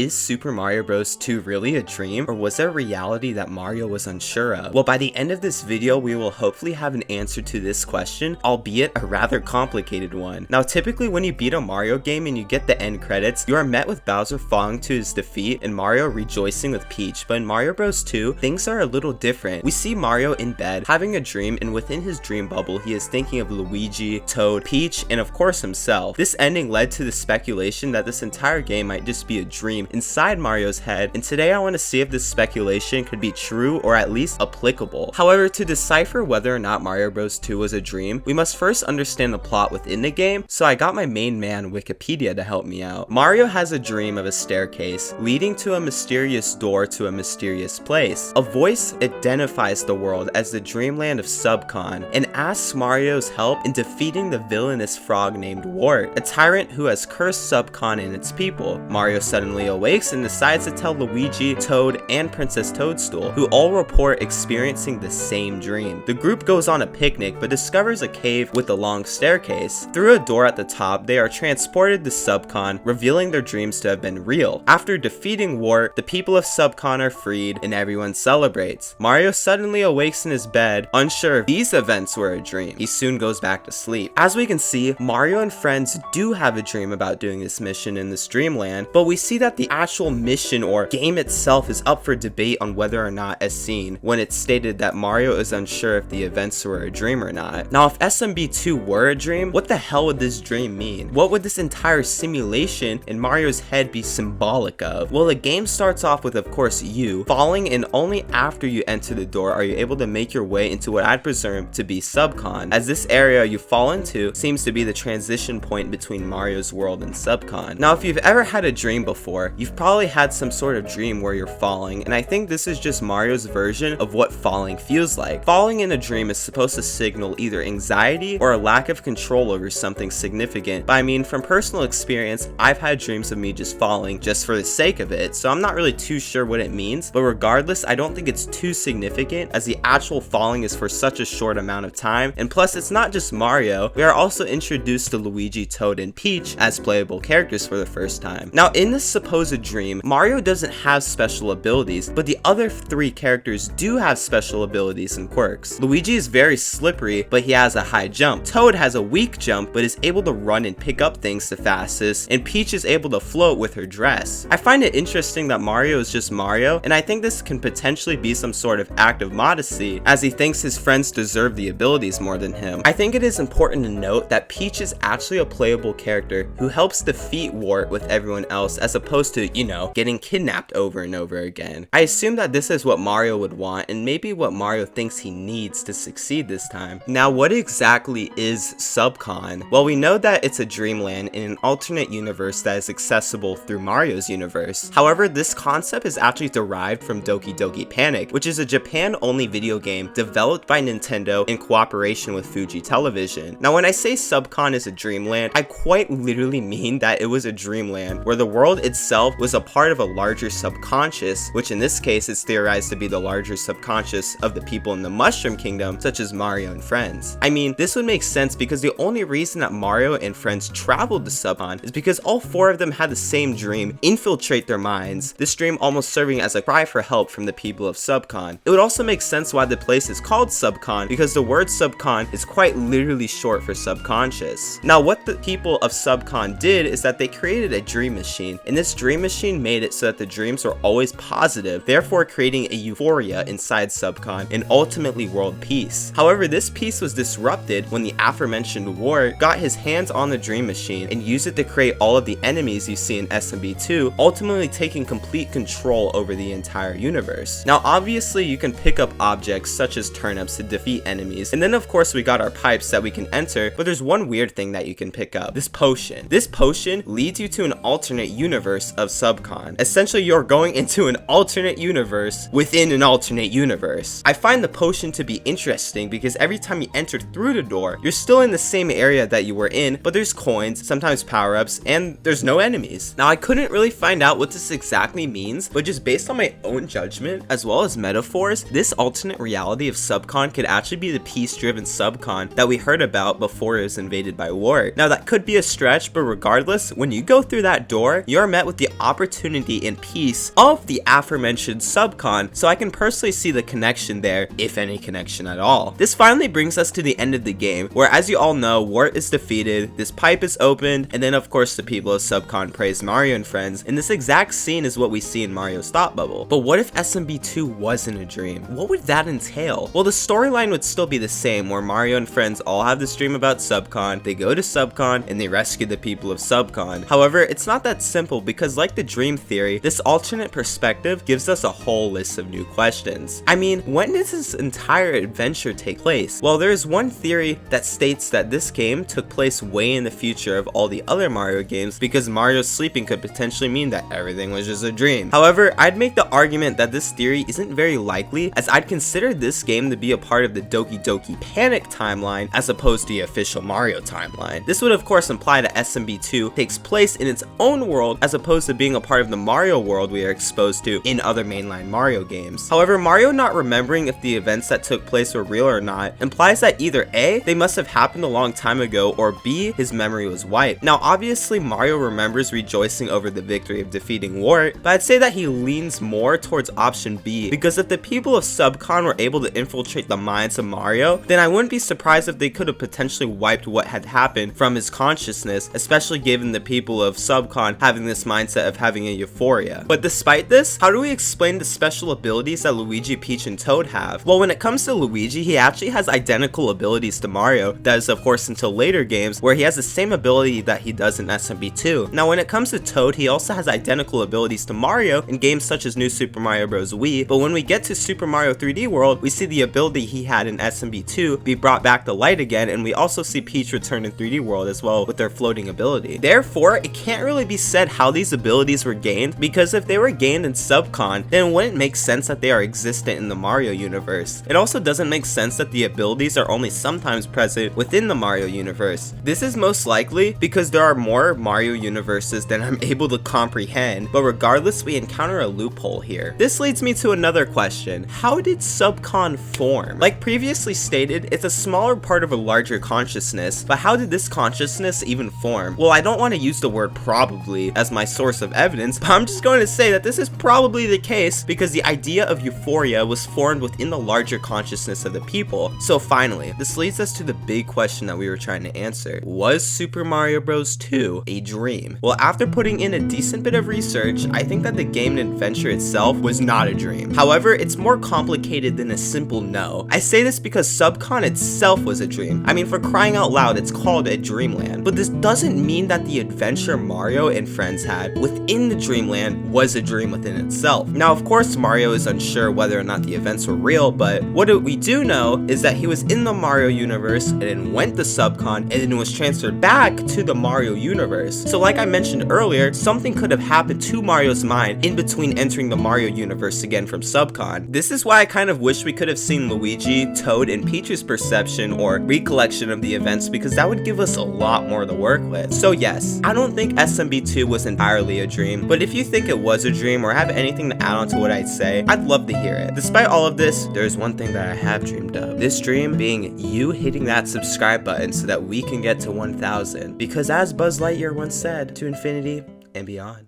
is Super Mario Bros. 2 really a dream, or was there a reality that Mario was unsure of? Well, by the end of this video, we will hopefully have an answer to this question, albeit a rather complicated one. Now, typically when you beat a Mario game and you get the end credits, you are met with Bowser falling to his defeat and Mario rejoicing with Peach, but in Mario Bros. 2, things are a little different. We see Mario in bed, having a dream, and within his dream bubble, he is thinking of Luigi, Toad, Peach, and of course himself. This ending led to the speculation that this entire game might just be a dream inside Mario's head, and today I want to see if this speculation could be true or at least applicable. However, to decipher whether or not Mario Bros. 2 was a dream, we must first understand the plot within the game, so I got my main man Wikipedia to help me out. Mario has a dream of a staircase leading to a mysterious door to a mysterious place. A voice identifies the world as the dreamland of Subcon and asks Mario's help in defeating the villainous frog named Wart, a tyrant who has cursed Subcon and its people. Mario suddenly awakes and decides to tell Luigi, Toad, and Princess Toadstool, who all report experiencing the same dream. The group goes on a picnic but discovers a cave with a long staircase. Through a door at the top, they are transported to Subcon, revealing their dreams to have been real. After defeating Wart, the people of Subcon are freed and everyone celebrates. Mario suddenly awakes in his bed, unsure if these events were a dream. He soon goes back to sleep. As we can see, Mario and friends do have a dream about doing this mission in this dreamland, but we see that the actual mission or game itself is up for debate on whether or not as seen, when it's stated that Mario is unsure if the events were a dream or not. Now, if SMB2 were a dream, what the hell would this dream mean? What would this entire simulation in Mario's head be symbolic of? Well, the game starts off with, of course, you falling, and only after you enter the door are you able to make your way into what I'd presume to be Subcon, as this area you fall into seems to be the transition point between Mario's world and Subcon. Now, if you've ever had a dream before, you've probably had some sort of dream where you're falling, and I think this is just Mario's version of what falling feels like. Falling in a dream is supposed to signal either anxiety or a lack of control over something significant, but I mean, from personal experience, I've had dreams of me just falling just for the sake of it, so I'm not really too sure what it means, but regardless, I don't think it's too significant as the actual falling is for such a short amount of time, and plus it's not just Mario, we are also introduced to Luigi, Toad, and Peach as playable characters for the first time. Now, in this supposed dream, Mario doesn't have special abilities, but the other three characters do have special abilities and quirks. Luigi is very slippery, but he has a high jump. Toad has a weak jump, but is able to run and pick up things the fastest, and Peach is able to float with her dress. I find it interesting that Mario is just Mario, and I think this can potentially be some sort of act of modesty, as he thinks his friends deserve the abilities more than him. I think it is important to note that Peach is actually a playable character who helps defeat Wart with everyone else, as opposed to, you know, getting kidnapped over and over again. I assume that this is what Mario would want, and maybe what Mario thinks he needs to succeed this time. Now, what exactly is Subcon? Well, we know that it's a dreamland in an alternate universe that is accessible through Mario's universe. However, this concept is actually derived from Doki Doki Panic, which is a Japan-only video game developed by Nintendo in cooperation with Fuji Television. Now, when I say Subcon is a dreamland, I quite literally mean that it was a dreamland where the world itself was a part of a larger subconscious, which in this case is theorized to be the larger subconscious of the people in the Mushroom Kingdom, such as Mario and friends. I mean, this would make sense because the only reason that Mario and friends traveled to Subcon is because all four of them had the same dream infiltrate their minds, this dream almost serving as a cry for help from the people of Subcon. It would also make sense why the place is called Subcon, because the word Subcon is quite literally short for subconscious. Now, what the people of Subcon did is that they created a dream machine, and this dream machine made it so that the dreams were always positive, therefore creating a euphoria inside Subcon and ultimately world peace. However, this peace was disrupted when the aforementioned Wart got his hands on the dream machine and used it to create all of the enemies you see in SMB2, ultimately taking complete control over the entire universe. Now, obviously you can pick up objects such as turnips to defeat enemies, and then of course we got our pipes that we can enter, but there's one weird thing that you can pick up: this potion. This potion leads you to an alternate universe of Subcon. Essentially, you're going into an alternate universe within an alternate universe. I find the potion to be interesting because every time you enter through the door, you're still in the same area that you were in, but there's coins, sometimes power-ups, and there's no enemies. Now, I couldn't really find out what this exactly means, but just based on my own judgment, as well as metaphors, this alternate reality of Subcon could actually be the peace-driven Subcon that we heard about before it was invaded by Wart. Now, that could be a stretch, but regardless, when you go through that door, you're met with the opportunity and peace of the aforementioned Subcon, so I can personally see the connection there, if any connection at all. This finally brings us to the end of the game, where as you all know, Wart is defeated, this pipe is opened, and then of course the people of Subcon praise Mario and friends, and this exact scene is what we see in Mario's Thought Bubble. But what if SMB2 wasn't a dream? What would that entail? Well, the storyline would still be the same, where Mario and friends all have this dream about Subcon, they go to Subcon, and they rescue the people of Subcon. However, it's not that simple, because like the dream theory, this alternate perspective gives us a whole list of new questions. I mean, when does this entire adventure take place? Well, there is one theory that states that this game took place way in the future of all the other Mario games, because Mario sleeping could potentially mean that everything was just a dream. However, I'd make the argument that this theory isn't very likely, as I'd consider this game to be a part of the Doki Doki Panic timeline as opposed to the official Mario timeline. This would of course imply that SMB2 takes place in its own world as opposed to being a part of the Mario world we are exposed to in other mainline Mario games. However, Mario not remembering if the events that took place were real or not implies that either A, they must have happened a long time ago, or B, his memory was wiped. Now obviously Mario remembers rejoicing over the victory of defeating Wart, but I'd say that he leans more towards option B, because if the people of Subcon were able to infiltrate the minds of Mario, then I wouldn't be surprised if they could have potentially wiped what had happened from his consciousness, especially given the people of Subcon having this mindset of having a euphoria. But despite this, how do we explain the special abilities that Luigi, Peach, and Toad have? Well, when it comes to Luigi, he actually has identical abilities to Mario, that is of course until later games, where he has the same ability that he does in SMB2. Now when it comes to Toad, he also has identical abilities to Mario in games such as New Super Mario Bros. Wii, but when we get to Super Mario 3D World, we see the ability he had in SMB2 be brought back to light again, and we also see Peach return in 3D World as well with their floating ability. Therefore, it can't really be said how these abilities were gained, because if they were gained in Subcon, then it wouldn't make sense that they are existent in the Mario universe. It also doesn't make sense that the abilities are only sometimes present within the Mario universe. This is most likely because there are more Mario universes than I'm able to comprehend, but regardless, we encounter a loophole here. This leads me to another question. How did Subcon form? Like previously stated, it's a smaller part of a larger consciousness, but how did this consciousness even form? Well, I don't want to use the word probably as my source of evidence, but I'm just going to say that this is probably the case because the idea of euphoria was formed within the larger consciousness of the people. So finally, this leads us to the big question that we were trying to answer. Was Super Mario Bros. 2 a dream? Well, after putting in a decent bit of research, I think that the game and adventure itself was not a dream. However, it's more complicated than a simple no. I say this because Subcon itself was a dream. I mean, for crying out loud, it's called a dreamland. But this doesn't mean that the adventure Mario and friends had within the dreamland was a dream within itself. Now, of course, Mario is unsure whether or not the events were real, but what we do know is that he was in the Mario universe and then went to Subcon and then was transferred back to the Mario universe. So like I mentioned earlier, something could have happened to Mario's mind in between entering the Mario universe again from Subcon. This is why I kind of wish we could have seen Luigi, Toad, and Peach's perception or recollection of the events, because that would give us a lot more to work with. So yes, I don't think SMB2 was entirely a dream, but if you think it was a dream or have anything to add on to what I'd say, I'd love to hear it. Despite all of this, there's one thing that I have dreamed of. This dream being you hitting that subscribe button so that we can get to 1,000. Because as Buzz Lightyear once said, to infinity and beyond.